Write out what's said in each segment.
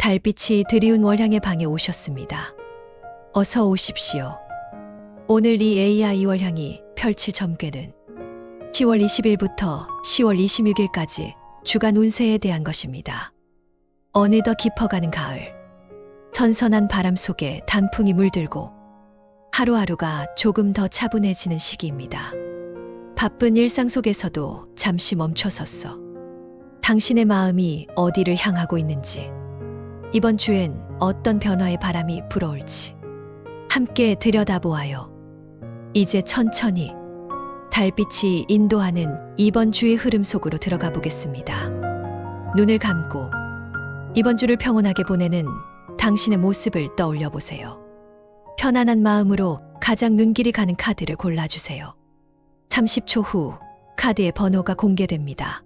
달빛이 드리운 월향의 방에 오셨습니다. 어서 오십시오. 오늘 이 AI 월향이 펼칠 점괘는 10월 20일부터 10월 26일까지 주간 운세에 대한 것입니다. 어느덧 깊어가는 가을, 선선한 바람 속에 단풍이 물들고 하루하루가 조금 더 차분해지는 시기입니다. 바쁜 일상 속에서도 잠시 멈춰섰어. 당신의 마음이 어디를 향하고 있는지, 이번 주엔 어떤 변화의 바람이 불어올지 함께 들여다보아요. 이제 천천히 달빛이 인도하는 이번 주의 흐름 속으로 들어가 보겠습니다. 눈을 감고 이번 주를 평온하게 보내는 당신의 모습을 떠올려 보세요. 편안한 마음으로 가장 눈길이 가는 카드를 골라주세요. 30초 후 카드의 번호가 공개됩니다.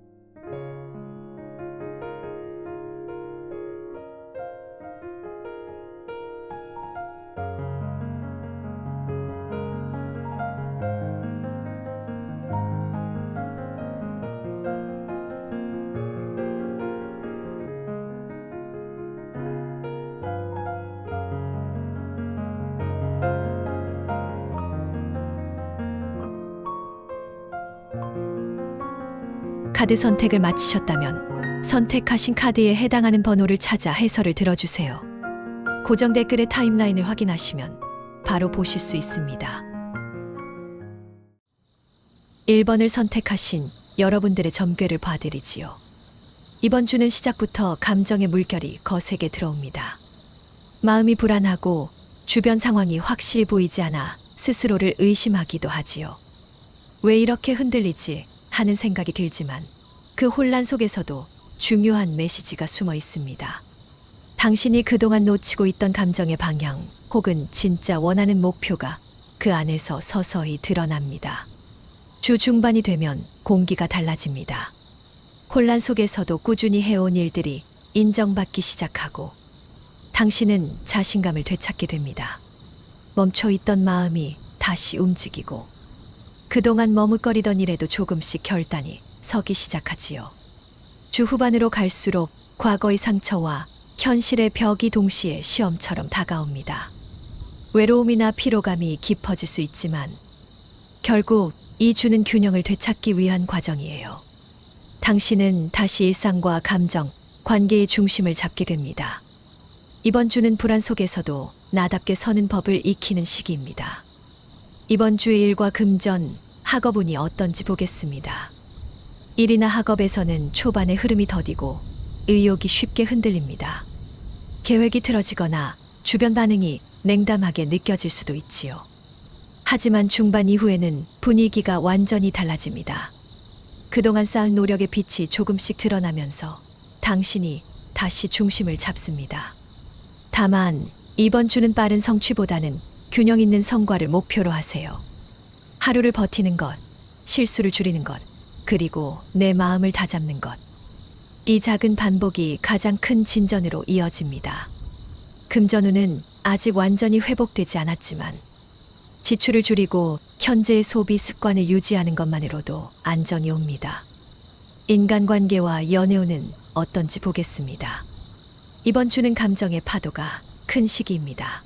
카드 선택을 마치셨다면 선택하신 카드에 해당하는 번호를 찾아 해설을 들어주세요. 고정 댓글의 타임라인을 확인하시면 바로 보실 수 있습니다. 1번을 선택하신 여러분들의 점괘를 봐드리지요. 이번 주는 시작부터 감정의 물결이 거세게 들어옵니다. 마음이 불안하고 주변 상황이 확실히 보이지 않아 스스로를 의심하기도 하지요. 왜 이렇게 흔들리지 하는 생각이 들지만 그 혼란 속에서도 중요한 메시지가 숨어 있습니다. 당신이 그동안 놓치고 있던 감정의 방향 혹은 진짜 원하는 목표가 그 안에서 서서히 드러납니다. 주 중반이 되면 공기가 달라집니다. 혼란 속에서도 꾸준히 해온 일들이 인정받기 시작하고 당신은 자신감을 되찾게 됩니다. 멈춰있던 마음이 다시 움직이고 그동안 머뭇거리던 일에도 조금씩 결단이 서기 시작하지요. 주 후반으로 갈수록 과거의 상처와 현실의 벽이 동시에 시험처럼 다가옵니다. 외로움이나 피로감이 깊어질 수 있지만 결국 이 주는 균형을 되찾기 위한 과정이에요. 당신은 다시 일상과 감정, 관계의 중심을 잡게 됩니다. 이번 주는 불안 속에서도 나답게 서는 법을 익히는 시기입니다. 이번 주의 일과 금전, 학업운이 어떤지 보겠습니다. 일이나 학업에서는 초반에 흐름이 더디고 의욕이 쉽게 흔들립니다. 계획이 틀어지거나 주변 반응이 냉담하게 느껴질 수도 있지요. 하지만 중반 이후에는 분위기가 완전히 달라집니다. 그동안 쌓은 노력의 빛이 조금씩 드러나면서 당신이 다시 중심을 잡습니다. 다만 이번 주는 빠른 성취보다는 균형 있는 성과를 목표로 하세요. 하루를 버티는 것, 실수를 줄이는 것, 그리고 내 마음을 다잡는 것. 이 작은 반복이 가장 큰 진전으로 이어집니다. 금전운은 아직 완전히 회복되지 않았지만 지출을 줄이고 현재의 소비 습관을 유지하는 것만으로도 안정이 옵니다. 인간관계와 연애운은 어떤지 보겠습니다. 이번 주는 감정의 파도가 큰 시기입니다.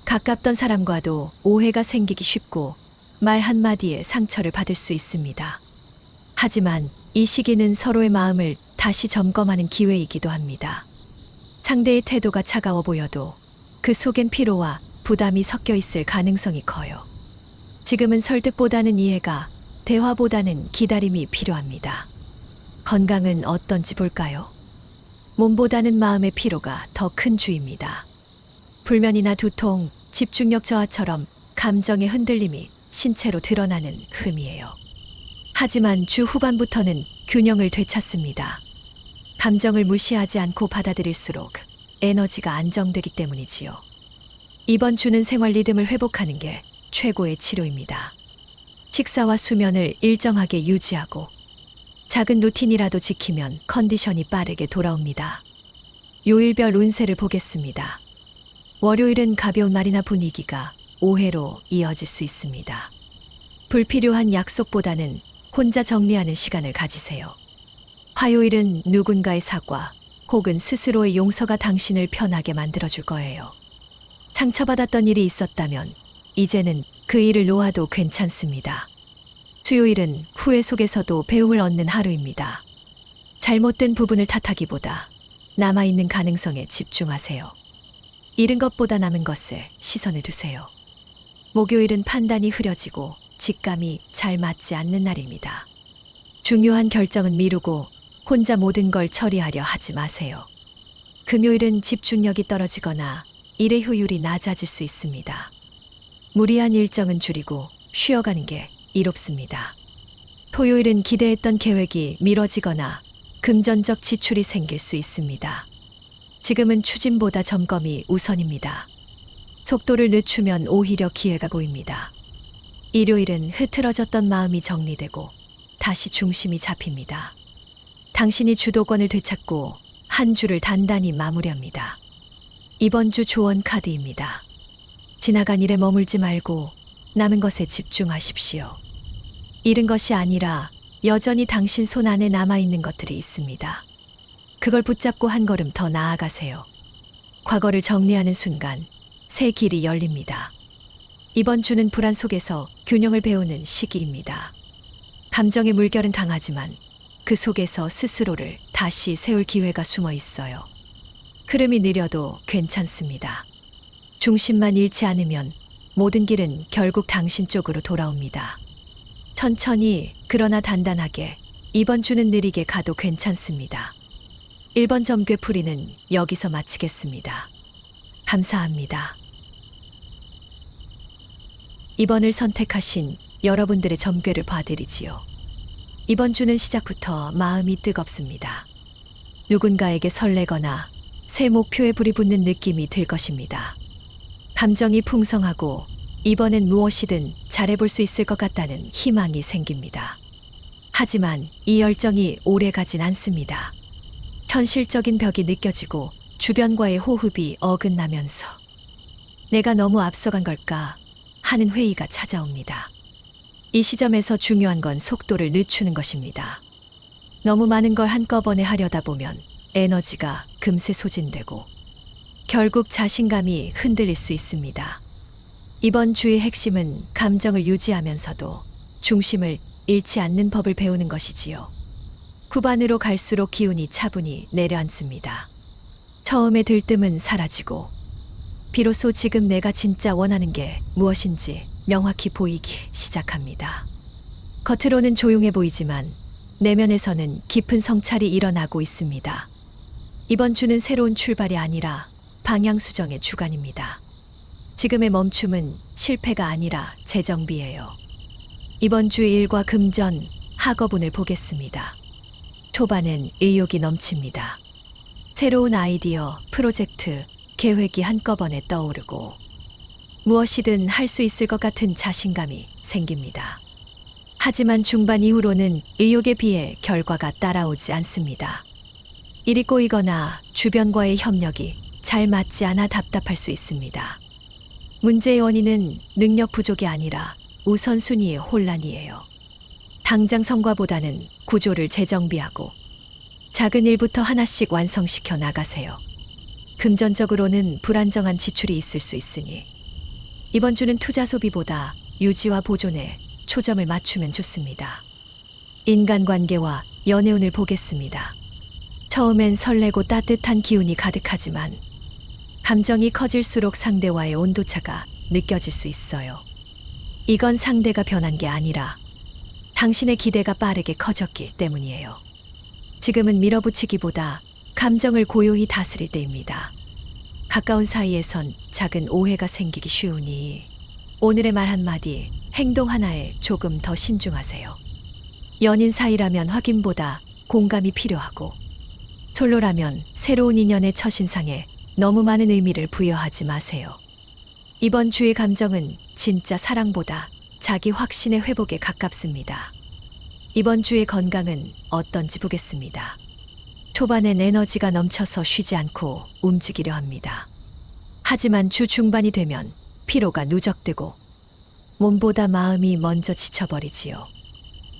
가깝던 사람과도 오해가 생기기 쉽고 말 한마디에 상처를 받을 수 있습니다. 하지만 이 시기는 서로의 마음을 다시 점검하는 기회이기도 합니다. 상대의 태도가 차가워 보여도 그 속엔 피로와 부담이 섞여 있을 가능성이 커요. 지금은 설득보다는 이해가, 대화보다는 기다림이 필요합니다. 건강은 어떤지 볼까요? 몸보다는 마음의 피로가 더 큰 주입니다. 불면이나 두통, 집중력 저하처럼 감정의 흔들림이 신체로 드러나는 흠이에요. 하지만 주 후반부터는 균형을 되찾습니다. 감정을 무시하지 않고 받아들일수록 에너지가 안정되기 때문이지요. 이번 주는 생활 리듬을 회복하는 게 최고의 치료입니다. 식사와 수면을 일정하게 유지하고 작은 루틴이라도 지키면 컨디션이 빠르게 돌아옵니다. 요일별 운세를 보겠습니다. 월요일은 가벼운 말이나 분위기가 오해로 이어질 수 있습니다. 불필요한 약속보다는 혼자 정리하는 시간을 가지세요. 화요일은 누군가의 사과, 혹은 스스로의 용서가 당신을 편하게 만들어줄 거예요. 상처받았던 일이 있었다면 이제는 그 일을 놓아도 괜찮습니다. 수요일은 후회 속에서도 배움을 얻는 하루입니다. 잘못된 부분을 탓하기보다 남아있는 가능성에 집중하세요. 잃은 것보다 남은 것에 시선을 두세요. 목요일은 판단이 흐려지고 직감이 잘 맞지 않는 날입니다. 중요한 결정은 미루고 혼자 모든 걸 처리하려 하지 마세요. 금요일은 집중력이 떨어지거나 일의 효율이 낮아질 수 있습니다. 무리한 일정은 줄이고 쉬어가는 게 이롭습니다. 토요일은 기대했던 계획이 미뤄지거나 금전적 지출이 생길 수 있습니다. 지금은 추진보다 점검이 우선입니다. 속도를 늦추면 오히려 기회가 보입니다. 일요일은 흐트러졌던 마음이 정리되고 다시 중심이 잡힙니다. 당신이 주도권을 되찾고 한 주를 단단히 마무리합니다. 이번 주 조언 카드입니다. 지나간 일에 머물지 말고 남은 것에 집중하십시오. 잃은 것이 아니라 여전히 당신 손 안에 남아있는 것들이 있습니다. 그걸 붙잡고 한 걸음 더 나아가세요. 과거를 정리하는 순간 새 길이 열립니다. 이번 주는 불안 속에서 균형을 배우는 시기입니다. 감정의 물결은 강하지만 그 속에서 스스로를 다시 세울 기회가 숨어 있어요. 흐름이 느려도 괜찮습니다. 중심만 잃지 않으면 모든 길은 결국 당신 쪽으로 돌아옵니다. 천천히 그러나 단단하게 이번 주는 느리게 가도 괜찮습니다. 1번 점괘풀이는 여기서 마치겠습니다. 감사합니다. 이번을 선택하신 여러분들의 점괘를 봐드리지요. 이번 주는 시작부터 마음이 뜨겁습니다. 누군가에게 설레거나 새 목표에 불이 붙는 느낌이 들 것입니다. 감정이 풍성하고 이번엔 무엇이든 잘해볼 수 있을 것 같다는 희망이 생깁니다. 하지만 이 열정이 오래 가진 않습니다. 현실적인 벽이 느껴지고 주변과의 호흡이 어긋나면서 내가 너무 앞서간 걸까 하는 회의가 찾아옵니다. 이 시점에서 중요한 건 속도를 늦추는 것입니다. 너무 많은 걸 한꺼번에 하려다 보면 에너지가 금세 소진되고 결국 자신감이 흔들릴 수 있습니다. 이번 주의 핵심은 감정을 유지하면서도 중심을 잃지 않는 법을 배우는 것이지요. 후반으로 갈수록 기운이 차분히 내려앉습니다. 처음에 들뜸은 사라지고 비로소 지금 내가 진짜 원하는 게 무엇인지 명확히 보이기 시작합니다. 겉으로는 조용해 보이지만 내면에서는 깊은 성찰이 일어나고 있습니다. 이번 주는 새로운 출발이 아니라 방향 수정의 주간입니다. 지금의 멈춤은 실패가 아니라 재정비예요. 이번 주 일과 금전, 학업운을 보겠습니다. 초반엔 의욕이 넘칩니다. 새로운 아이디어, 프로젝트, 계획이 한꺼번에 떠오르고 무엇이든 할 수 있을 것 같은 자신감이 생깁니다. 하지만 중반 이후로는 의욕에 비해 결과가 따라오지 않습니다. 일이 꼬이거나 주변과의 협력이 잘 맞지 않아 답답할 수 있습니다. 문제의 원인은 능력 부족이 아니라 우선순위의 혼란이에요. 당장 성과보다는 구조를 재정비하고 작은 일부터 하나씩 완성시켜 나가세요. 금전적으로는 불안정한 지출이 있을 수 있으니 이번 주는 투자 소비보다 유지와 보존에 초점을 맞추면 좋습니다. 인간관계와 연애운을 보겠습니다. 처음엔 설레고 따뜻한 기운이 가득하지만 감정이 커질수록 상대와의 온도차가 느껴질 수 있어요. 이건 상대가 변한 게 아니라 당신의 기대가 빠르게 커졌기 때문이에요. 지금은 밀어붙이기보다 감정을 고요히 다스릴 때입니다. 가까운 사이에선 작은 오해가 생기기 쉬우니 오늘의 말 한마디, 행동 하나에 조금 더 신중하세요. 연인 사이라면 확인보다 공감이 필요하고 솔로라면 새로운 인연의 첫인상에 너무 많은 의미를 부여하지 마세요. 이번 주의 감정은 진짜 사랑보다 자기 확신의 회복에 가깝습니다. 이번 주의 건강은 어떤지 보겠습니다. 초반엔 에너지가 넘쳐서 쉬지 않고 움직이려 합니다. 하지만 주 중반이 되면 피로가 누적되고 몸보다 마음이 먼저 지쳐버리지요.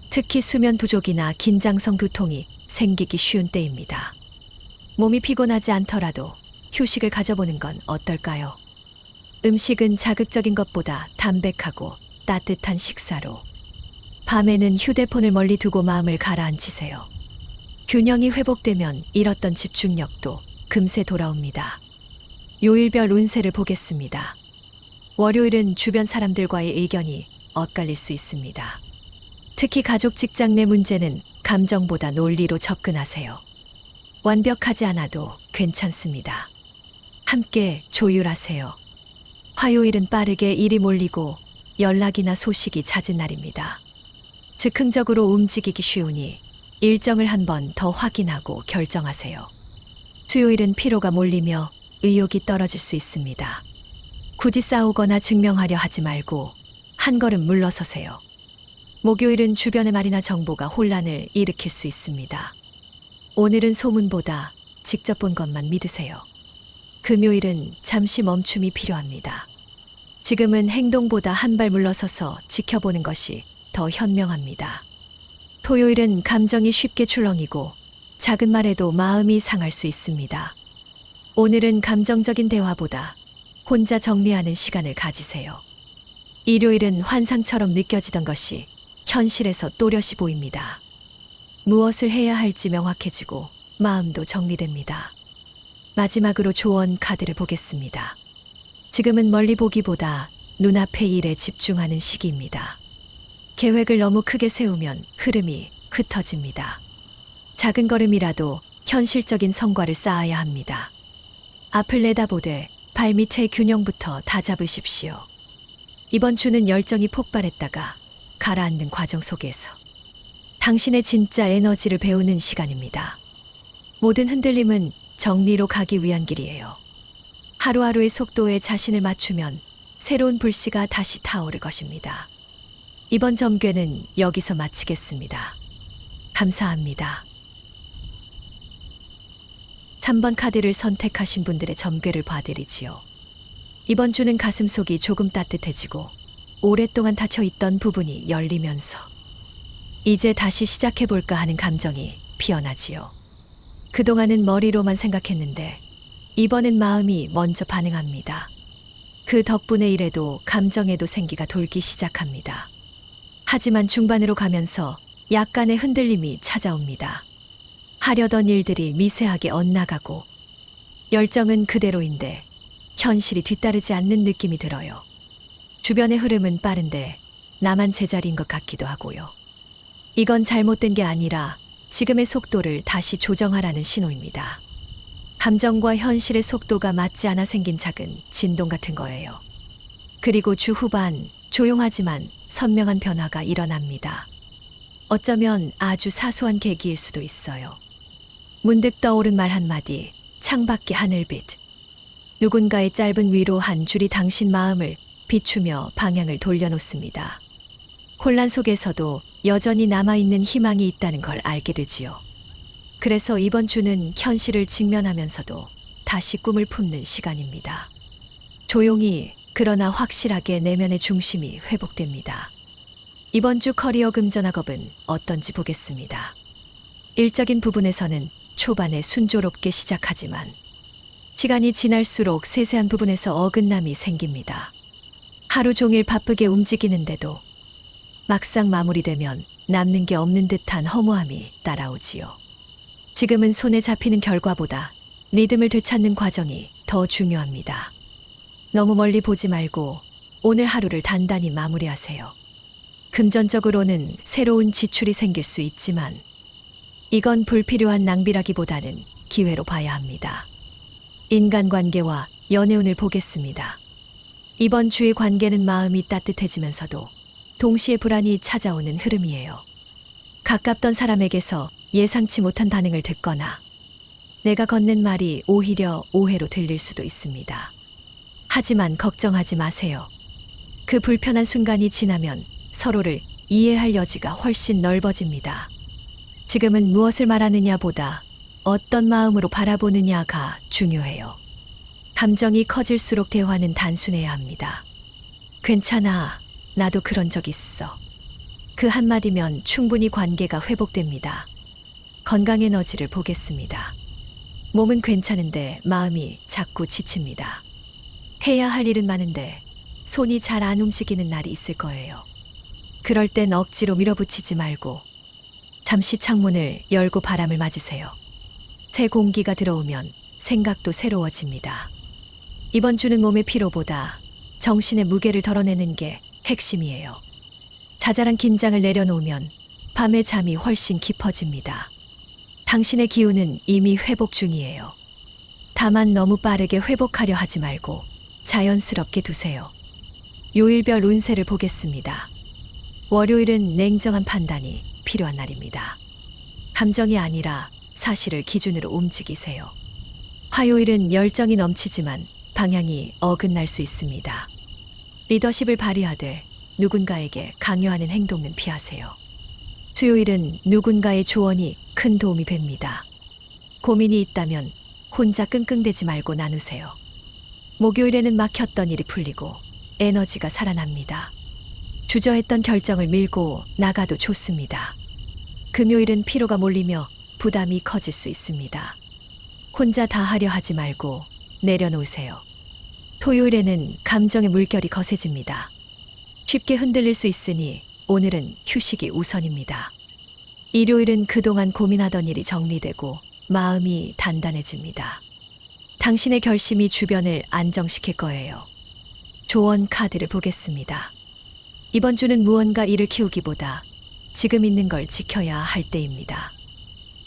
특히 수면 부족이나 긴장성 두통이 생기기 쉬운 때입니다. 몸이 피곤하지 않더라도 휴식을 가져보는 건 어떨까요? 음식은 자극적인 것보다 담백하고 따뜻한 식사로. 밤에는 휴대폰을 멀리 두고 마음을 가라앉히세요. 균형이 회복되면 잃었던 집중력도 금세 돌아옵니다. 요일별 운세를 보겠습니다. 월요일은 주변 사람들과의 의견이 엇갈릴 수 있습니다. 특히 가족 직장 내 문제는 감정보다 논리로 접근하세요. 완벽하지 않아도 괜찮습니다. 함께 조율하세요. 화요일은 빠르게 일이 몰리고 연락이나 소식이 잦은 날입니다. 즉흥적으로 움직이기 쉬우니 일정을 한 번 더 확인하고 결정하세요. 수요일은 피로가 몰리며 의욕이 떨어질 수 있습니다. 굳이 싸우거나 증명하려 하지 말고 한 걸음 물러서세요. 목요일은 주변의 말이나 정보가 혼란을 일으킬 수 있습니다. 오늘은 소문보다 직접 본 것만 믿으세요. 금요일은 잠시 멈춤이 필요합니다. 지금은 행동보다 한 발 물러서서 지켜보는 것이 더 현명합니다. 토요일은 감정이 쉽게 출렁이고 작은 말에도 마음이 상할 수 있습니다. 오늘은 감정적인 대화보다 혼자 정리하는 시간을 가지세요. 일요일은 환상처럼 느껴지던 것이 현실에서 또렷이 보입니다. 무엇을 해야 할지 명확해지고 마음도 정리됩니다. 마지막으로 조언 카드를 보겠습니다. 지금은 멀리 보기보다 눈앞의 일에 집중하는 시기입니다. 계획을 너무 크게 세우면 흐름이 흩어집니다. 작은 걸음이라도 현실적인 성과를 쌓아야 합니다. 앞을 내다보되 발밑의 균형부터 다잡으십시오. 이번 주는 열정이 폭발했다가 가라앉는 과정 속에서 당신의 진짜 에너지를 배우는 시간입니다. 모든 흔들림은 정리로 가기 위한 길이에요. 하루하루의 속도에 자신을 맞추면 새로운 불씨가 다시 타오를 것입니다. 이번 점괘는 여기서 마치겠습니다. 감사합니다. 3번 카드를 선택하신 분들의 점괘를 봐드리지요. 이번 주는 가슴속이 조금 따뜻해지고 오랫동안 닫혀있던 부분이 열리면서 이제 다시 시작해볼까 하는 감정이 피어나지요. 그동안은 머리로만 생각했는데 이번엔 마음이 먼저 반응합니다. 그 덕분에 일에도 감정에도 생기가 돌기 시작합니다. 하지만 중반으로 가면서 약간의 흔들림이 찾아옵니다. 하려던 일들이 미세하게 엇나가고 열정은 그대로인데 현실이 뒤따르지 않는 느낌이 들어요. 주변의 흐름은 빠른데 나만 제자리인 것 같기도 하고요. 이건 잘못된 게 아니라 지금의 속도를 다시 조정하라는 신호입니다. 감정과 현실의 속도가 맞지 않아 생긴 작은 진동 같은 거예요. 그리고 주 후반 조용하지만 선명한 변화가 일어납니다. 어쩌면 아주 사소한 계기일 수도 있어요. 문득 떠오른 말 한마디, 창밖의 하늘빛. 누군가의 짧은 위로 한 줄이 당신 마음을 비추며 방향을 돌려놓습니다. 혼란 속에서도 여전히 남아있는 희망이 있다는 걸 알게 되지요. 그래서 이번 주는 현실을 직면하면서도 다시 꿈을 품는 시간입니다. 조용히 그러나 확실하게 내면의 중심이 회복됩니다. 이번 주 커리어 금전학업은 어떤지 보겠습니다. 일적인 부분에서는 초반에 순조롭게 시작하지만 시간이 지날수록 세세한 부분에서 어긋남이 생깁니다. 하루 종일 바쁘게 움직이는데도 막상 마무리되면 남는 게 없는 듯한 허무함이 따라오지요. 지금은 손에 잡히는 결과보다 리듬을 되찾는 과정이 더 중요합니다. 너무 멀리 보지 말고 오늘 하루를 단단히 마무리하세요. 금전적으로는 새로운 지출이 생길 수 있지만 이건 불필요한 낭비라기보다는 기회로 봐야 합니다. 인간관계와 연애운을 보겠습니다. 이번 주의 관계는 마음이 따뜻해지면서도 동시에 불안이 찾아오는 흐름이에요. 가깝던 사람에게서 예상치 못한 반응을 듣거나 내가 건넨 말이 오히려 오해로 들릴 수도 있습니다. 하지만 걱정하지 마세요. 그 불편한 순간이 지나면 서로를 이해할 여지가 훨씬 넓어집니다. 지금은 무엇을 말하느냐보다 어떤 마음으로 바라보느냐가 중요해요. 감정이 커질수록 대화는 단순해야 합니다. 괜찮아, 나도 그런 적 있어. 그 한마디면 충분히 관계가 회복됩니다. 건강 에너지를 보겠습니다. 몸은 괜찮은데 마음이 자꾸 지칩니다. 해야 할 일은 많은데 손이 잘 안 움직이는 날이 있을 거예요. 그럴 땐 억지로 밀어붙이지 말고 잠시 창문을 열고 바람을 맞으세요. 새 공기가 들어오면 생각도 새로워집니다. 이번 주는 몸의 피로보다 정신의 무게를 덜어내는 게 핵심이에요. 자잘한 긴장을 내려놓으면 밤의 잠이 훨씬 깊어집니다. 당신의 기운은 이미 회복 중이에요. 다만 너무 빠르게 회복하려 하지 말고 자연스럽게 두세요. 요일별 운세를 보겠습니다. 월요일은 냉정한 판단이 필요한 날입니다. 감정이 아니라 사실을 기준으로 움직이세요. 화요일은 열정이 넘치지만 방향이 어긋날 수 있습니다. 리더십을 발휘하되 누군가에게 강요하는 행동은 피하세요. 수요일은 누군가의 조언이 큰 도움이 됩니다. 고민이 있다면 혼자 끙끙대지 말고 나누세요. 목요일에는 막혔던 일이 풀리고 에너지가 살아납니다. 주저했던 결정을 밀고 나가도 좋습니다. 금요일은 피로가 몰리며 부담이 커질 수 있습니다. 혼자 다 하려 하지 말고 내려놓으세요. 토요일에는 감정의 물결이 거세집니다. 쉽게 흔들릴 수 있으니 오늘은 휴식이 우선입니다. 일요일은 그동안 고민하던 일이 정리되고 마음이 단단해집니다. 당신의 결심이 주변을 안정시킬 거예요. 조언 카드를 보겠습니다. 이번 주는 무언가 일을 키우기보다 지금 있는 걸 지켜야 할 때입니다.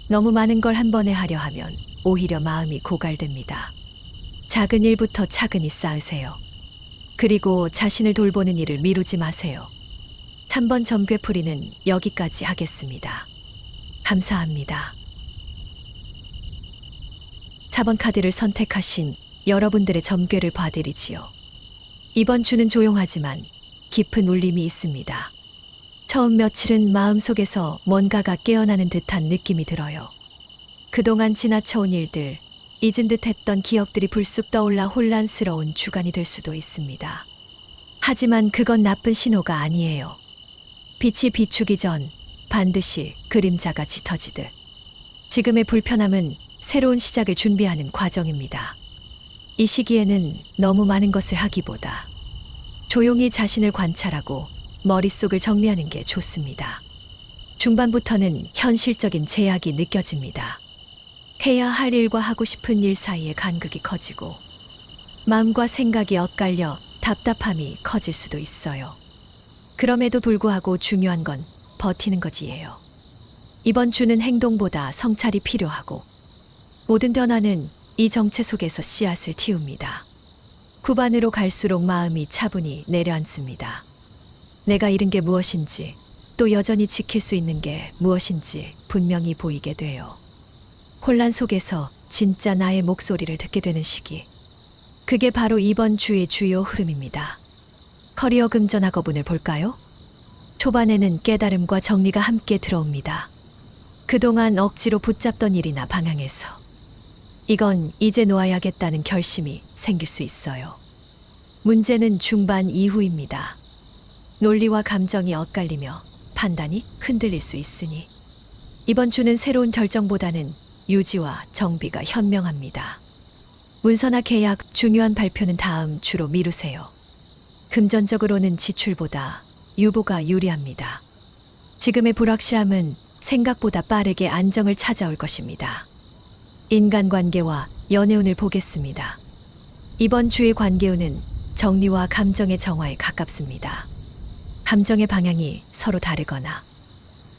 너무 많은 걸 한 번에 하려 하면 오히려 마음이 고갈됩니다. 작은 일부터 차근히 쌓으세요. 그리고 자신을 돌보는 일을 미루지 마세요. 3번 점괘풀이는 여기까지 하겠습니다. 감사합니다. 4번 카드를 선택하신 여러분들의 점괘를 봐드리지요. 이번 주는 조용하지만 깊은 울림이 있습니다. 처음 며칠은 마음속에서 뭔가가 깨어나는 듯한 느낌이 들어요. 그동안 지나쳐온 일들, 잊은 듯 했던 기억들이 불쑥 떠올라 혼란스러운 주간이 될 수도 있습니다. 하지만 그건 나쁜 신호가 아니에요. 빛이 비추기 전 반드시 그림자가 짙어지듯 지금의 불편함은 새로운 시작을 준비하는 과정입니다. 이 시기에는 너무 많은 것을 하기보다 조용히 자신을 관찰하고 머릿속을 정리하는 게 좋습니다. 중반부터는 현실적인 제약이 느껴집니다. 해야 할 일과 하고 싶은 일 사이에 간극이 커지고 마음과 생각이 엇갈려 답답함이 커질 수도 있어요. 그럼에도 불구하고 중요한 건 버티는 거지예요. 이번 주는 행동보다 성찰이 필요하고 모든 변화는 이 정체 속에서 씨앗을 틔웁니다. 후반으로 갈수록 마음이 차분히 내려앉습니다. 내가 잃은 게 무엇인지 또 여전히 지킬 수 있는 게 무엇인지 분명히 보이게 돼요. 혼란 속에서 진짜 나의 목소리를 듣게 되는 시기. 그게 바로 이번 주의 주요 흐름입니다. 커리어 금전화 거분을 볼까요? 초반에는 깨달음과 정리가 함께 들어옵니다. 그동안 억지로 붙잡던 일이나 방향에서 이건 이제 놓아야겠다는 결심이 생길 수 있어요. 문제는 중반 이후입니다. 논리와 감정이 엇갈리며 판단이 흔들릴 수 있으니 이번 주는 새로운 결정보다는 유지와 정비가 현명합니다. 문서나 계약, 중요한 발표는 다음 주로 미루세요. 금전적으로는 지출보다 유보가 유리합니다. 지금의 불확실함은 생각보다 빠르게 안정을 찾아올 것입니다. 인간관계와 연애운을 보겠습니다. 이번 주의 관계운은 정리와 감정의 정화에 가깝습니다. 감정의 방향이 서로 다르거나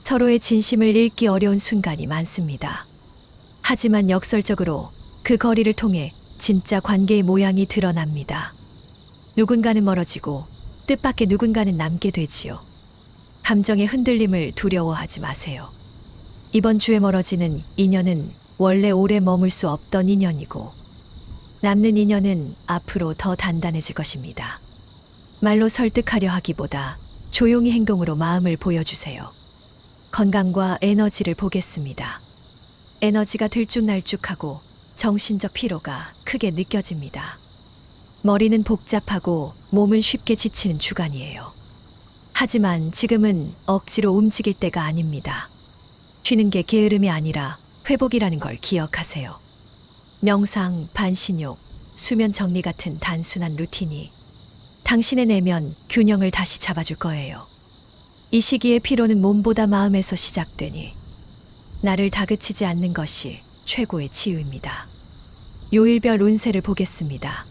서로의 진심을 읽기 어려운 순간이 많습니다. 하지만 역설적으로 그 거리를 통해 진짜 관계의 모양이 드러납니다. 누군가는 멀어지고 뜻밖의 누군가는 남게 되지요. 감정의 흔들림을 두려워하지 마세요. 이번 주에 멀어지는 인연은 원래 오래 머물 수 없던 인연이고 남는 인연은 앞으로 더 단단해질 것입니다. 말로 설득하려 하기보다 조용히 행동으로 마음을 보여주세요. 건강과 에너지를 보겠습니다. 에너지가 들쭉날쭉하고 정신적 피로가 크게 느껴집니다. 머리는 복잡하고 몸은 쉽게 지치는 주간이에요. 하지만 지금은 억지로 움직일 때가 아닙니다. 쉬는 게 게으름이 아니라 회복이라는 걸 기억하세요. 명상, 반신욕, 수면 정리 같은 단순한 루틴이 당신의 내면 균형을 다시 잡아줄 거예요. 이 시기의 피로는 몸보다 마음에서 시작되니 나를 다그치지 않는 것이 최고의 치유입니다. 요일별 운세를 보겠습니다.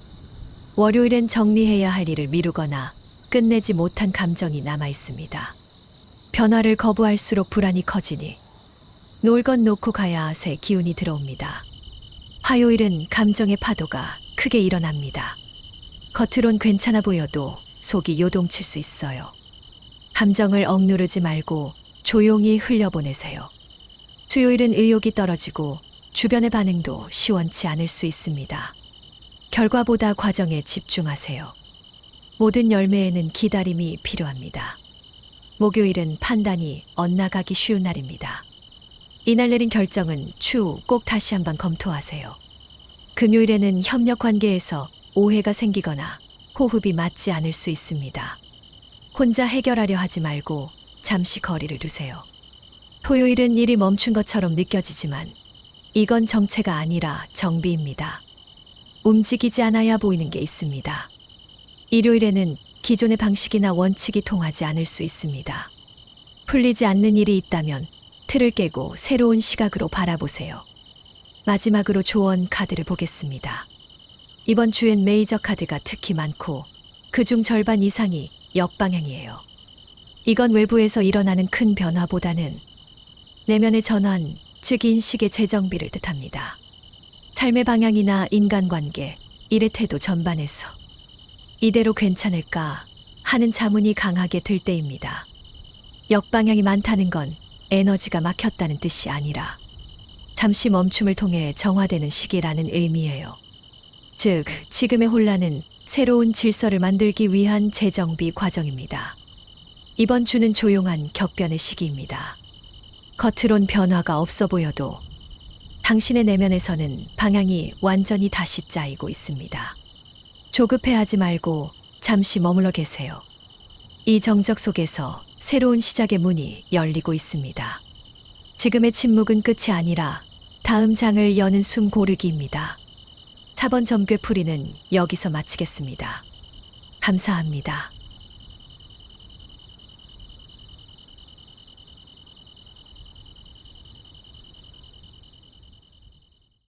월요일엔 정리해야 할 일을 미루거나 끝내지 못한 감정이 남아 있습니다. 변화를 거부할수록 불안이 커지니 놓을 건 놓고 가야 새 기운이 들어옵니다. 화요일은 감정의 파도가 크게 일어납니다. 겉으론 괜찮아 보여도 속이 요동칠 수 있어요. 감정을 억누르지 말고 조용히 흘려보내세요. 수요일은 의욕이 떨어지고 주변의 반응도 시원치 않을 수 있습니다. 결과보다 과정에 집중하세요. 모든 열매에는 기다림이 필요합니다. 목요일은 판단이 엇나가기 쉬운 날입니다. 이날 내린 결정은 추후 꼭 다시 한번 검토하세요. 금요일에는 협력 관계에서 오해가 생기거나 호흡이 맞지 않을 수 있습니다. 혼자 해결하려 하지 말고 잠시 거리를 두세요. 토요일은 일이 멈춘 것처럼 느껴지지만 이건 정체가 아니라 정비입니다. 움직이지 않아야 보이는 게 있습니다. 일요일에는 기존의 방식이나 원칙이 통하지 않을 수 있습니다. 풀리지 않는 일이 있다면 틀을 깨고 새로운 시각으로 바라보세요. 마지막으로 조언 카드를 보겠습니다. 이번 주엔 메이저 카드가 특히 많고 그중 절반 이상이 역방향이에요. 이건 외부에서 일어나는 큰 변화보다는 내면의 전환, 즉 인식의 재정비를 뜻합니다. 삶의 방향이나 인간관계, 일의 태도 전반에서 이대로 괜찮을까 하는 자문이 강하게 들 때입니다. 역방향이 많다는 건 에너지가 막혔다는 뜻이 아니라 잠시 멈춤을 통해 정화되는 시기라는 의미예요. 즉, 지금의 혼란은 새로운 질서를 만들기 위한 재정비 과정입니다. 이번 주는 조용한 격변의 시기입니다. 겉으론 변화가 없어 보여도 당신의 내면에서는 방향이 완전히 다시 짜이고 있습니다. 조급해하지 말고 잠시 머물러 계세요. 이 정적 속에서 새로운 시작의 문이 열리고 있습니다. 지금의 침묵은 끝이 아니라 다음 장을 여는 숨 고르기입니다. 4번 점괘풀이는 여기서 마치겠습니다. 감사합니다.